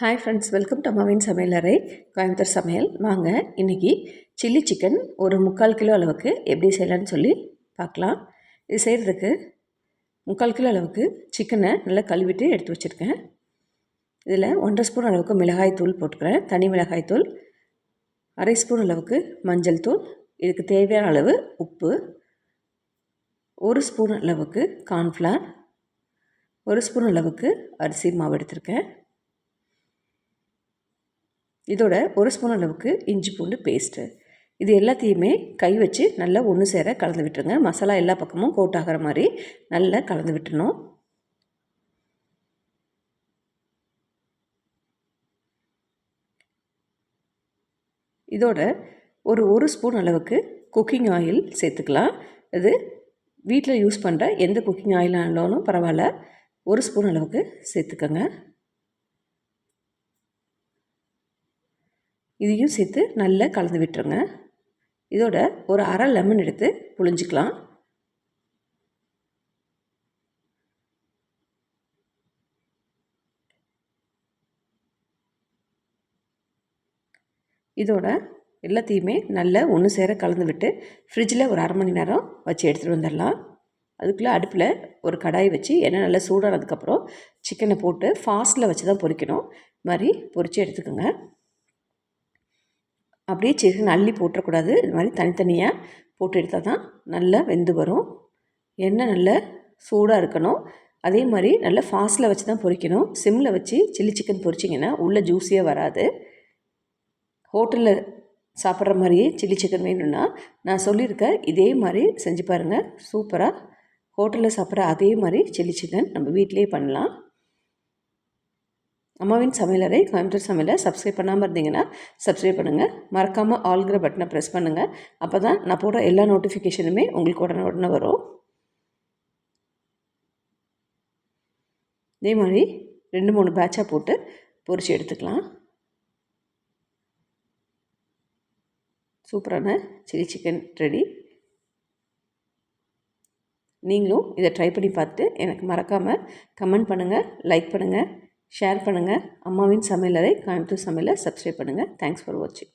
Hi friends, welcome to அம்மாவின் சமையலறை கோயம்புத்தூர் சமையல். வாங்க இன்றைக்கி சில்லி சிக்கன் ஒரு 3/4 கிலோ அளவுக்கு எப்படி செய்யலான்னு சொல்லி பார்க்கலாம். இது செய்கிறதுக்கு 3/4 கிலோ அளவுக்கு சிக்கனை நல்லா கழுவிட்டு எடுத்து வச்சுருக்கேன். இதில் 1.5 ஸ்பூன் அளவுக்கு மிளகாய் தூள் போட்டுக்கிறேன், தனி மிளகாய் தூள். 1/2 ஸ்பூன் அளவுக்கு மஞ்சள் தூள், இதுக்கு தேவையான அளவு உப்பு, 1 ஸ்பூன் அளவுக்கு கார்ன்ஃப்ளவர், 1 ஸ்பூன் அளவுக்கு அரிசி மாவு எடுத்திருக்கேன். இதோட 1 ஸ்பூன் அளவுக்கு இஞ்சி பூண்டு பேஸ்ட்டு. இது எல்லாத்தையுமே கை வச்சு நல்லா ஒன்று சேர கலந்து விட்டுருங்க. மசாலா எல்லா பக்கமும் கோட் ஆகிற மாதிரி நல்லா கலந்து விட்டுணும். இதோட ஒரு ஸ்பூன் அளவுக்கு குக்கிங் ஆயில் சேர்த்துக்கலாம். இது வீட்டில் யூஸ் பண்ணுற எந்த குக்கிங் ஆயிலானாலும் பரவாயில்ல, 1 ஸ்பூன் அளவுக்கு சேர்த்துக்கோங்க. இதையும் சேர்த்து நல்லா கலந்து விட்டுருங்க. இதோட ஒரு அரை லெமன் எடுத்து புழிஞ்சிக்கலாம். இதோட எல்லாத்தையுமே நல்லா ஒன்று சேர கலந்து விட்டு ஃப்ரிட்ஜில் ஒரு 1/2 மணி நேரம் வச்சு எடுத்துகிட்டு வந்துடலாம். அதுக்குள்ளே அடுப்பில் ஒரு கடாய் வச்சு எண்ணெய் நல்லா சூடானதுக்கப்புறம் சிக்கனை போட்டு ஃபாஸ்ட்டில் வச்சு தான் பொரிக்கணும். மாதிரி பொரித்து எடுத்துக்கோங்க. அப்படியே சிக்கன் அள்ளி போட்டுறக்கூடாது. இது மாதிரி தனித்தனியாக போட்டு எடுத்தால் தான் நல்லா வெந்து வரும். எண்ணெய் நல்லா சூடாக இருக்கணும். அதே மாதிரி நல்லா ஃபாஸ்ட்டில் வச்சு தான் பொரிக்கணும். சிம்மில் வச்சு சில்லி சிக்கன் பொரிச்சிங்கன்னா உள்ளே ஜூஸியாக வராது. ஹோட்டலில் சாப்பிட்ற மாதிரியே சில்லி சிக்கன் வேணும்னா நான் சொல்லியிருக்கேன், இதே மாதிரி செஞ்சு பாருங்கள். சூப்பராக ஹோட்டலில் சாப்பிட்ற அதே மாதிரி சில்லி சிக்கன் நம்ம வீட்டிலே பண்ணலாம். அம்மாவின் சமையலறை கோயம்புத்தூர் சமையலை சப்ஸ்கிரைப் பண்ணாமல் இருந்தீங்கன்னா சப்ஸ்கிரைப் பண்ணுங்கள். மறக்காமல் ஆல்கிற பட்டனை ப்ரெஸ் பண்ணுங்கள். அப்போ தான் நான் போடுற எல்லா நோட்டிஃபிகேஷனுமே உங்களுக்கு உடனே வரும். இதே மாதிரி 2-3 பேட்சாக போட்டு பொரித்து எடுத்துக்கலாம். சூப்பரான சில்லி சிக்கன் ரெடி. நீங்களும் இதை ட்ரை பண்ணி பார்த்து எனக்கு மறக்காமல் கமெண்ட் பண்ணுங்கள், லைக் பண்ணுங்கள், ஷேர் பண்ணுங்கள். அம்மாவின் சமையலறை கோயம்புத்தூர் சமையலை சப்ஸ்கிரைப் பண்ணுங்கள். தேங்க்ஸ் ஃபார் வாட்சிங்.